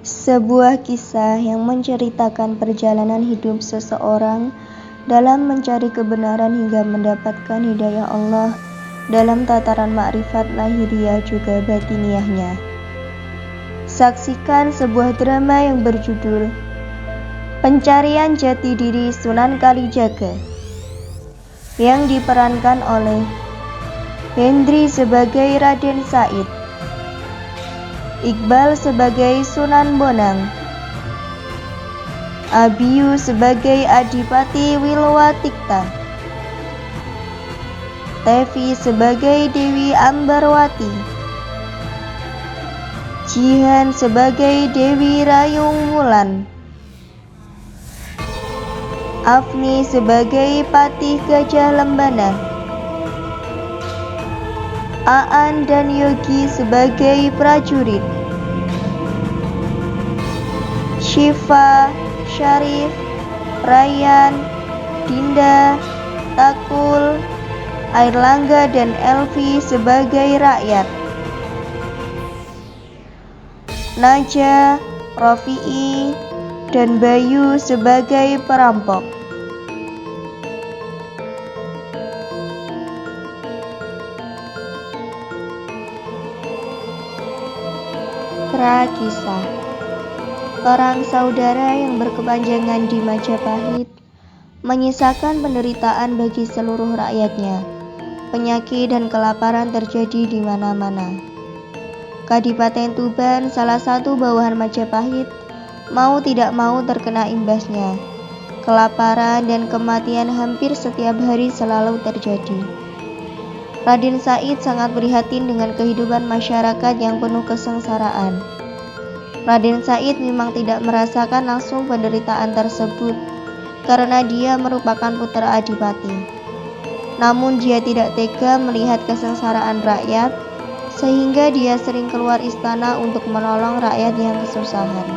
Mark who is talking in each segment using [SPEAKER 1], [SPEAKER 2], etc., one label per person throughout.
[SPEAKER 1] Sebuah kisah yang menceritakan perjalanan hidup seseorang dalam mencari kebenaran hingga mendapatkan hidayah Allah dalam tataran makrifat lahiriah juga batiniahnya. Saksikan sebuah drama yang berjudul Pencarian Jati Diri Sunan Kalijaga yang diperankan oleh Hendry sebagai Raden Said, Iqbal sebagai Sunan Bonang, Abiyu sebagai Adipati Wilwatikta, Tevi sebagai Dewi Ambarwati, Jihan sebagai Dewi Rayung Wulan, Afni sebagai Patih Gajah Lembana, Aan dan Yogi sebagai prajurit, Syifa, Syarif, Rayyan, Dinda, Takul, Airlangga dan Elvi sebagai rakyat, Naja, Rafi'i, dan Bayu sebagai perampok. Kisah perang saudara yang berkepanjangan di Majapahit menyisakan penderitaan bagi seluruh rakyatnya. Penyakit dan kelaparan terjadi di mana-mana. Kadipaten Tuban, salah satu bawahan Majapahit, mau tidak mau terkena imbasnya. Kelaparan dan kematian hampir setiap hari selalu terjadi. Raden Said sangat prihatin dengan kehidupan masyarakat yang penuh kesengsaraan. Raden Said memang tidak merasakan langsung penderitaan tersebut karena dia merupakan putra adipati. Namun dia tidak tega melihat kesengsaraan rakyat, sehingga dia sering keluar istana untuk menolong rakyat yang kesusahan.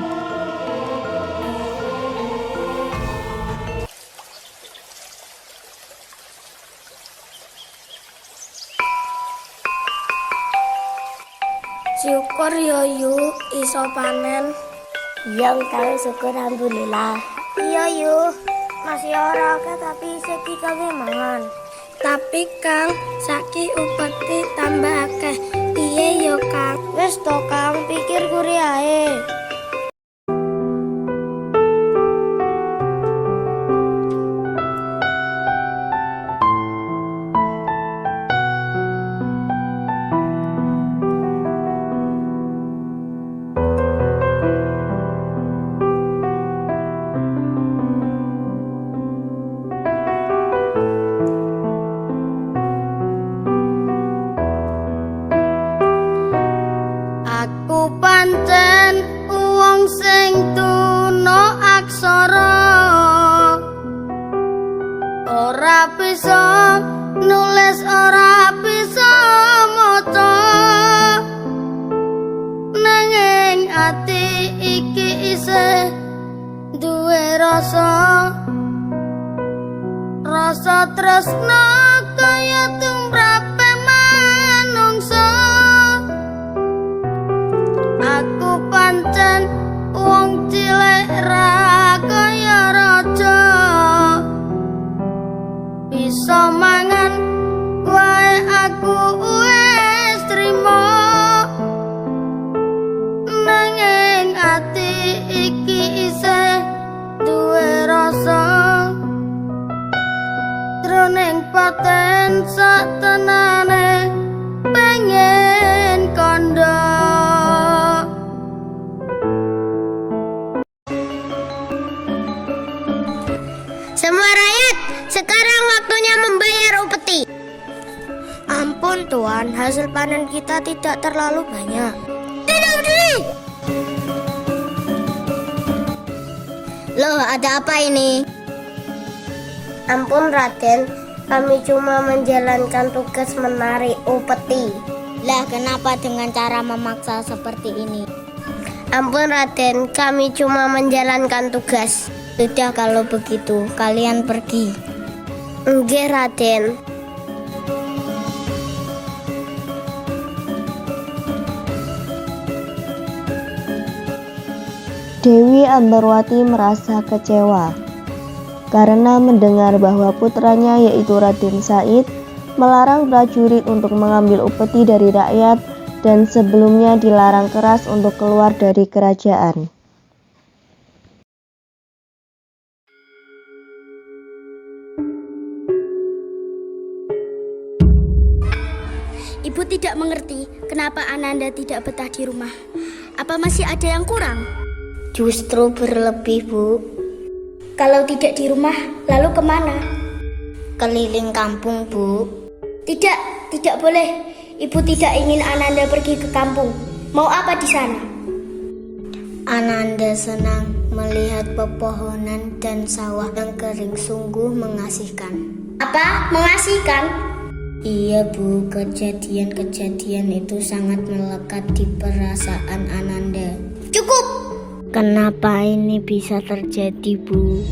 [SPEAKER 2] Syukur yo yuk iso panen.
[SPEAKER 3] Yang kali syukur alhamdulillah.
[SPEAKER 2] Iya yuk masih ora akeh tapi seki kami mangan. Tapi Kang saki upeti tambah akeh. Piye yo Kang? Wis to Kang, pikir kuri ae. Pancen wong sing tuna aksara, ora bisa nulis, ora bisa maca, nanging ati iki isih duwe rasa tresna kaya tumrape manungsa. Aku pancen wong cilik ra kaya raja, bisa mangan wae aku wis trima, nanging ati iki isih duwe rasa jroning paten satenane pengen kandha.
[SPEAKER 3] Semua rakyat, sekarang waktunya membayar upeti.
[SPEAKER 2] Ampun Tuan, hasil panen kita tidak terlalu banyak.
[SPEAKER 3] Tidak peduli. Loh, ada apa ini?
[SPEAKER 2] Ampun Raden, kami cuma menjalankan tugas menarik upeti.
[SPEAKER 3] Lah, kenapa dengan cara memaksa seperti ini?
[SPEAKER 2] Ampun Raden, kami cuma menjalankan tugas.
[SPEAKER 3] Sudah kalau begitu, kalian pergi.
[SPEAKER 2] Nggih Raden.
[SPEAKER 1] Dewi Ambarwati merasa kecewa karena mendengar bahwa putranya yaitu Raden Said melarang prajurit untuk mengambil upeti dari rakyat dan sebelumnya dilarang keras untuk keluar dari kerajaan.
[SPEAKER 4] Ibu tidak mengerti kenapa Ananda tidak betah di rumah. Apa masih ada yang kurang?
[SPEAKER 3] Justru berlebih, Bu.
[SPEAKER 4] Kalau tidak di rumah, lalu kemana?
[SPEAKER 3] Keliling kampung, Bu.
[SPEAKER 4] Tidak boleh. Ibu tidak ingin Ananda pergi ke kampung. Mau apa di sana?
[SPEAKER 3] Ananda senang melihat pepohonan dan sawah yang kering, sungguh mengasihkan.
[SPEAKER 4] Apa? Mengasihkan?
[SPEAKER 3] Iya, Bu, kejadian-kejadian itu sangat melekat di perasaan Ananda.
[SPEAKER 4] Cukup!
[SPEAKER 3] Kenapa ini bisa terjadi, Bu?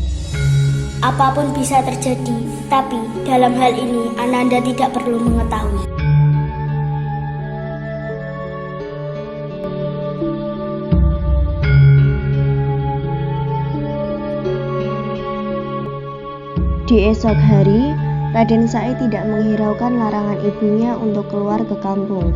[SPEAKER 4] Apapun bisa terjadi, tapi dalam hal ini Ananda tidak perlu mengetahui.
[SPEAKER 1] Di esok hari, Raden Said tidak menghiraukan larangan ibunya untuk keluar ke kampung.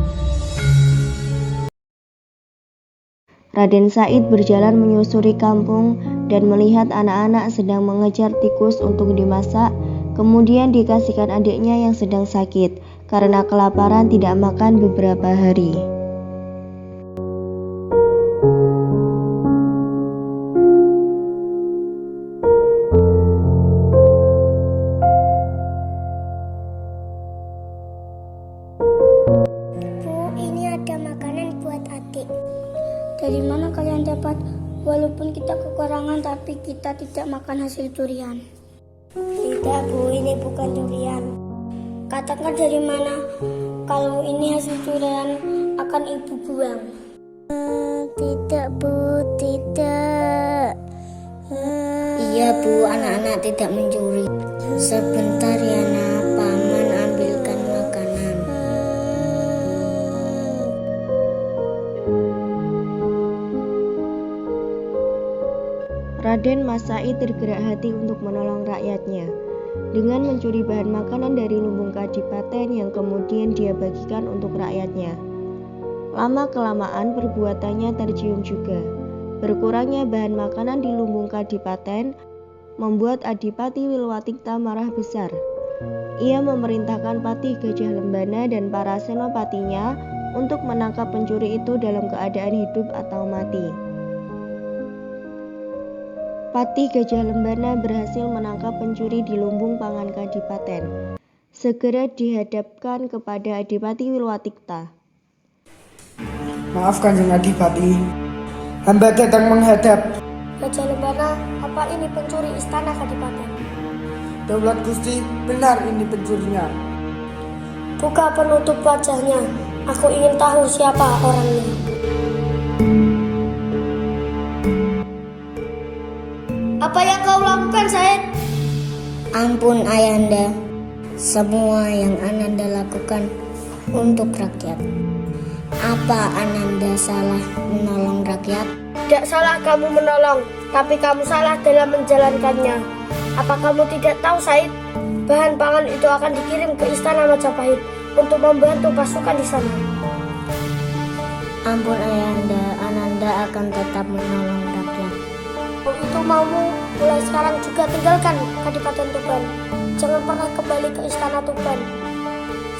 [SPEAKER 1] Raden Said berjalan menyusuri kampung dan melihat anak-anak sedang mengejar tikus untuk dimasak, kemudian dikasihkan adiknya yang sedang sakit karena kelaparan tidak makan beberapa hari.
[SPEAKER 2] Bu, ini ada makanan buat adik. Dari mana kalian dapat? Walaupun kita kekurangan, tapi kita tidak makan hasil durian. Tidak, Bu, ini bukan durian. Katakan dari mana? Kalau ini hasil durian, akan ibu buang.
[SPEAKER 3] Tidak, Bu, tidak. Iya, Bu, anak-anak tidak mencuri. Sebentar ya, Nak. Paman ambilkan makanan.
[SPEAKER 1] Raden Mas Said tergerak hati untuk menolong rakyatnya dengan mencuri bahan makanan dari lumbung kadipaten yang kemudian dia bagikan untuk rakyatnya. Lama-kelamaan perbuatannya tercium juga. Berkurangnya bahan makanan di lumbung kadipaten membuat Adipati Wilwatikta marah besar. Ia memerintahkan Patih Gajah Lembana dan para senopatinya untuk menangkap pencuri itu dalam keadaan hidup atau mati. Patih Gajah Lembana berhasil menangkap pencuri di lumbung pangan Kadipaten. Segera dihadapkan kepada Adipati Wilwatikta.
[SPEAKER 5] Maaf Kanjeng Adipati, hamba datang menghadap.
[SPEAKER 2] Gajah Lembana, apa ini pencuri istana Kadipaten?
[SPEAKER 5] Daulat Gusti, benar ini pencurinya.
[SPEAKER 2] Buka penutup wajahnya. Aku ingin tahu siapa orangnya.
[SPEAKER 4] Apa yang kau lakukan, Said?
[SPEAKER 3] Ampun Ayahanda, semua yang Ananda lakukan untuk rakyat. Apa Ananda salah menolong rakyat?
[SPEAKER 2] Tidak salah kamu menolong, tapi kamu salah dalam menjalankannya. Apa kamu tidak tahu, Said? Bahan pangan itu akan dikirim ke istana Majapahit untuk membantu pasukan di sana.
[SPEAKER 3] Ampun Ayahanda, Ananda akan tetap menolong rakyat.
[SPEAKER 2] Kalau itu maumu, mulai sekarang juga tinggalkan Kadipaten Tuban. Jangan pernah kembali ke istana Tuban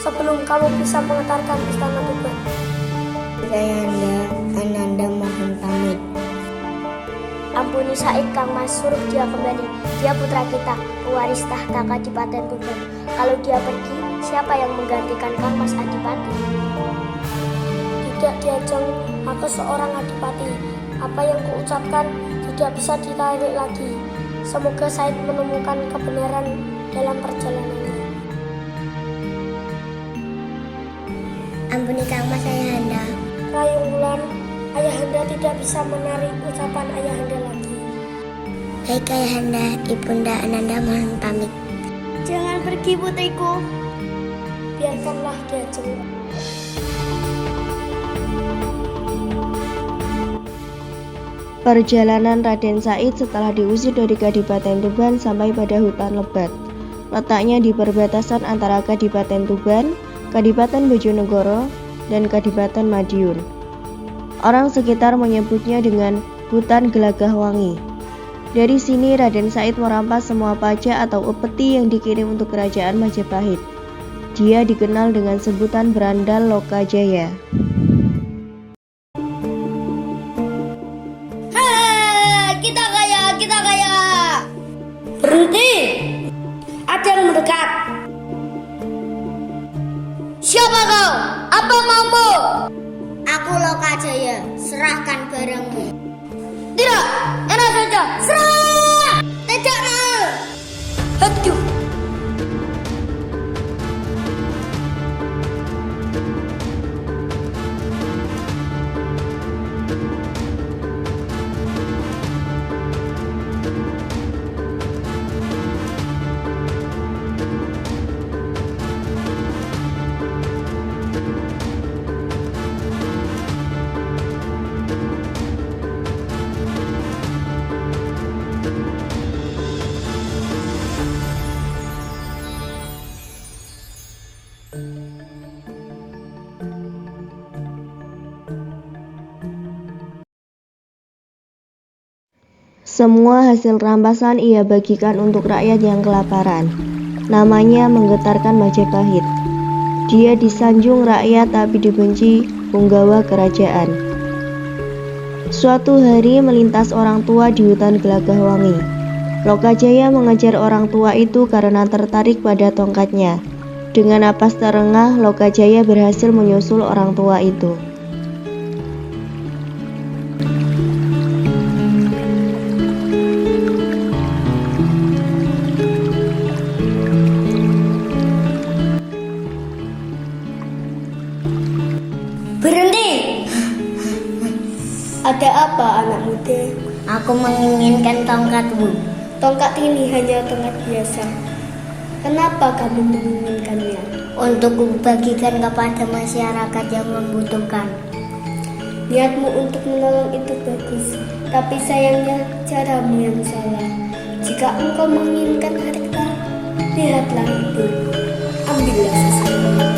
[SPEAKER 2] sebelum kamu bisa mengetarkan istana Tuban.
[SPEAKER 3] Ayahanda, Ananda mohon pamit.
[SPEAKER 4] Ampuni Said, Kang Mas, suruh dia kembali. Dia putra kita, pewaris tahta Kadipaten Tuban. Kalau dia pergi, siapa yang menggantikan Kang Mas Adipati?
[SPEAKER 2] Tidak Diajeng, aku seorang adipati. Apa yang kuucapkan tidak bisa ditarik lagi. Semoga Said menemukan kebenaran dalam perjalanannya.
[SPEAKER 3] Ampuni Kang Mas Ayahanda.
[SPEAKER 2] Rayung Wulan, Ayahanda tidak bisa menarik ucapan Ayahanda lagi.
[SPEAKER 3] Baik Ayahanda, Ibunda Ananda mohon pamit.
[SPEAKER 4] Jangan pergi, putriku.
[SPEAKER 2] Biarkanlah Diajeng.
[SPEAKER 1] Perjalanan Raden Said setelah diusir dari Kadipaten Tuban sampai pada hutan lebat. Letaknya di perbatasan antara Kadipaten Tuban, Kadipaten Bojonegoro, dan Kadipaten Madiun. Orang sekitar menyebutnya dengan hutan Gelagah Wangi. Dari sini Raden Said merampas semua pajak atau upeti yang dikirim untuk kerajaan Majapahit. Dia dikenal dengan sebutan Berandal Lokajaya.
[SPEAKER 2] Kita kaya. Berhenti. Ada yang mendekat. Siapa kau? Apa maumu?
[SPEAKER 3] Aku Lokajaya, serahkan barangmu.
[SPEAKER 2] Tidak, enak saja. Serah. Tidak mau. Aduh.
[SPEAKER 1] Semua hasil rampasan ia bagikan untuk rakyat yang kelaparan. Namanya menggetarkan Majapahit. Dia disanjung rakyat tapi dibenci punggawa kerajaan. Suatu hari melintas orang tua di hutan Gelagah Wangi. Lokajaya mengejar orang tua itu karena tertarik pada tongkatnya. Dengan napas terengah, Lokajaya berhasil menyusul orang tua itu.
[SPEAKER 2] Berhenti. Ada apa anak muda?
[SPEAKER 3] Aku menginginkan tongkatmu.
[SPEAKER 2] Tongkat ini hanya tongkat biasa. Kenapa kamu menginginkannya?
[SPEAKER 3] Untuk kubagikan kepada masyarakat yang membutuhkan.
[SPEAKER 2] Niatmu untuk menolong itu bagus, tapi sayangnya caramu yang salah. Jika engkau menginginkan harta, lihatlah itu. Ambillah sesuatu.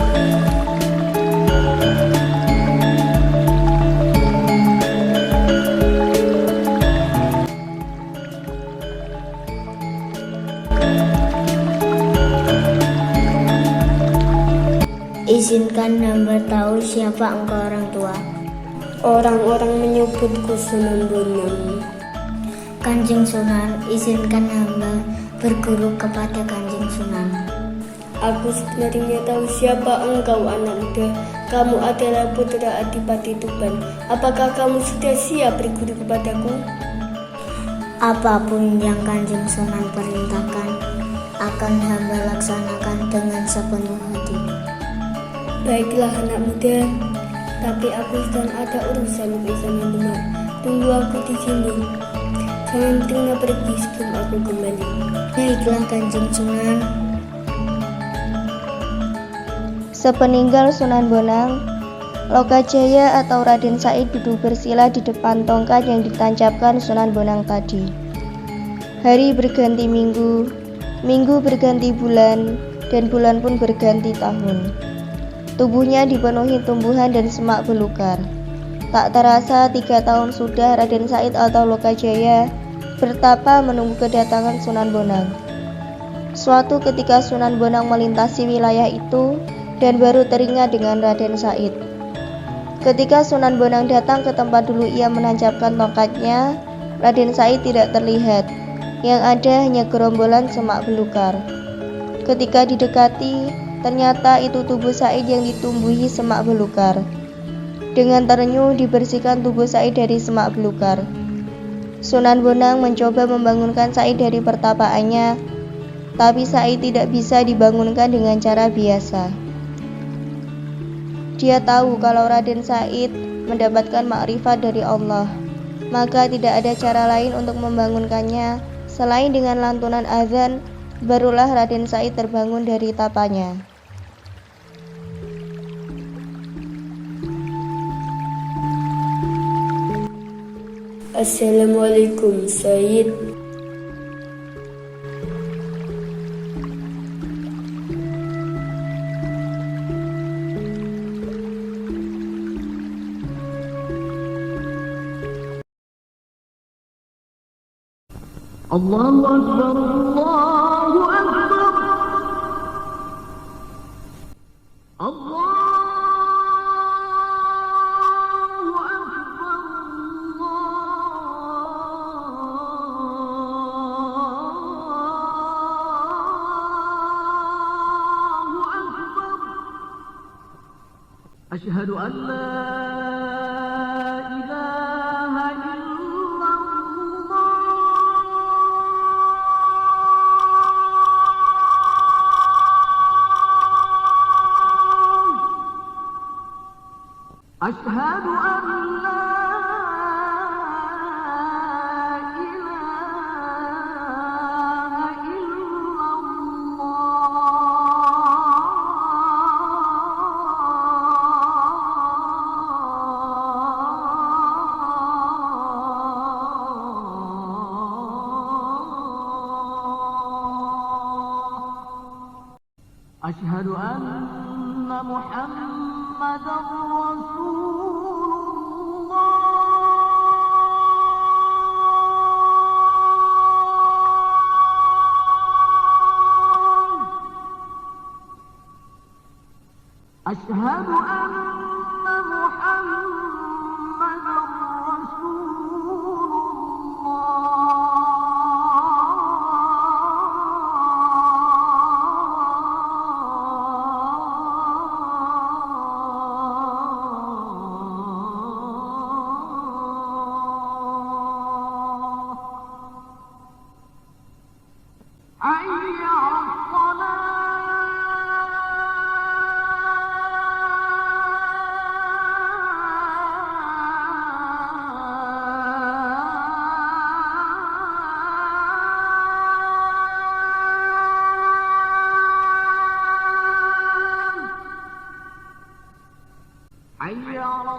[SPEAKER 3] Izinkan hamba tahu siapa engkau orang tua.
[SPEAKER 2] Orang-orang menyebutku Sunan Bonang.
[SPEAKER 3] Kanjeng Sunan, izinkan hamba berguru kepada Kanjeng Sunan.
[SPEAKER 2] Aku sebenarnya tahu siapa engkau anak muda. Kamu adalah putra Adipati Tuban. Apakah kamu sudah siap berguru kepadaku?
[SPEAKER 3] Apapun yang Kanjeng Sunan perintahkan, akan hamba laksanakan dengan sepenuh hati.
[SPEAKER 2] Baiklah anak muda, tapi aku sedang ada urusan di sana Demak. Tunggu aku di sini. Jangan tinggal pergi sebelum aku kembali.
[SPEAKER 3] Baiklah Kanjeng Sunan.
[SPEAKER 1] Sepeninggal Sunan Bonang, Lokajaya atau Raden Said duduk bersila di depan tongkat yang ditancapkan Sunan Bonang tadi. Hari berganti minggu, minggu berganti bulan, dan bulan pun berganti tahun. Tubuhnya dipenuhi tumbuhan dan semak belukar. Tak terasa 3 tahun sudah Raden Said atau Lokajaya bertapa menunggu kedatangan Sunan Bonang. Suatu ketika Sunan Bonang melintasi wilayah itu dan baru teringat dengan Raden Said. Ketika Sunan Bonang datang ke tempat dulu ia menancapkan tongkatnya, Raden Said tidak terlihat. Yang ada hanya gerombolan semak belukar. Ketika didekati, ternyata itu tubuh Said yang ditumbuhi semak belukar. Dengan terenyuh dibersihkan tubuh Said dari semak belukar. Sunan Bonang mencoba membangunkan Said dari pertapaannya, tapi Said tidak bisa dibangunkan dengan cara biasa. Dia tahu kalau Raden Said mendapatkan makrifat dari Allah, maka tidak ada cara lain untuk membangunkannya selain dengan lantunan azan. Barulah Raden Said terbangun dari tapanya.
[SPEAKER 2] Assalamualaikum, Said.
[SPEAKER 6] Allahu Akbar, Allahu Akbar, Allahu Akbar, Allahu Akbar. Asyhadu an la ilaha illallah. أشهد أن لا إله إلا الله. أشهد أن محمدا رسول الله. أشهد أن محمدا رسول الله. حي على الصلاة. حي على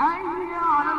[SPEAKER 6] حي على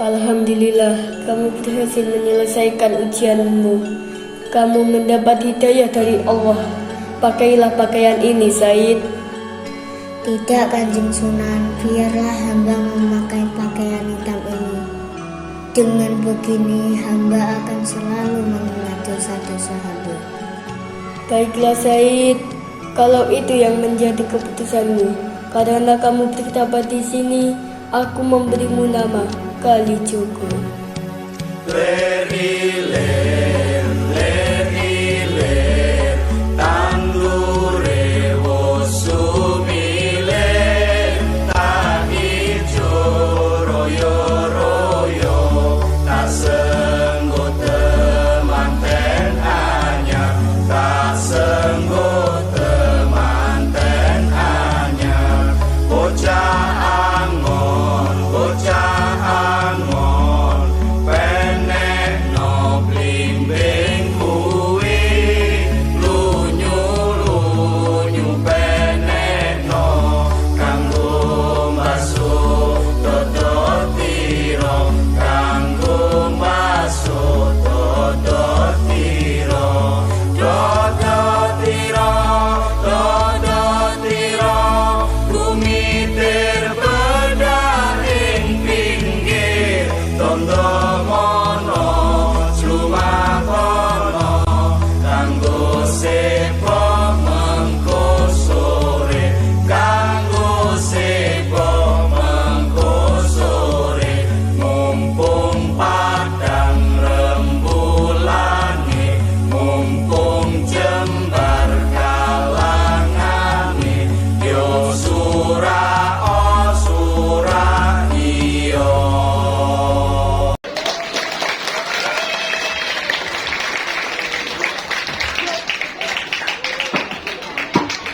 [SPEAKER 2] Alhamdulillah, kamu berhasil menyelesaikan ujianmu. Kamu mendapat hidayah dari Allah. Pakailah pakaian ini, Said.
[SPEAKER 3] Tidak, Kanjeng Sunan, biarlah hamba memakai pakaian hitam ini. Dengan begini, hamba akan selalu mengingat dosa-dosa hamba.
[SPEAKER 2] Baiklah, Said. Kalau itu yang menjadi keputusanmu, karena kamu bertabat di sini, aku memberimu nama Kalijogo.
[SPEAKER 7] Leri,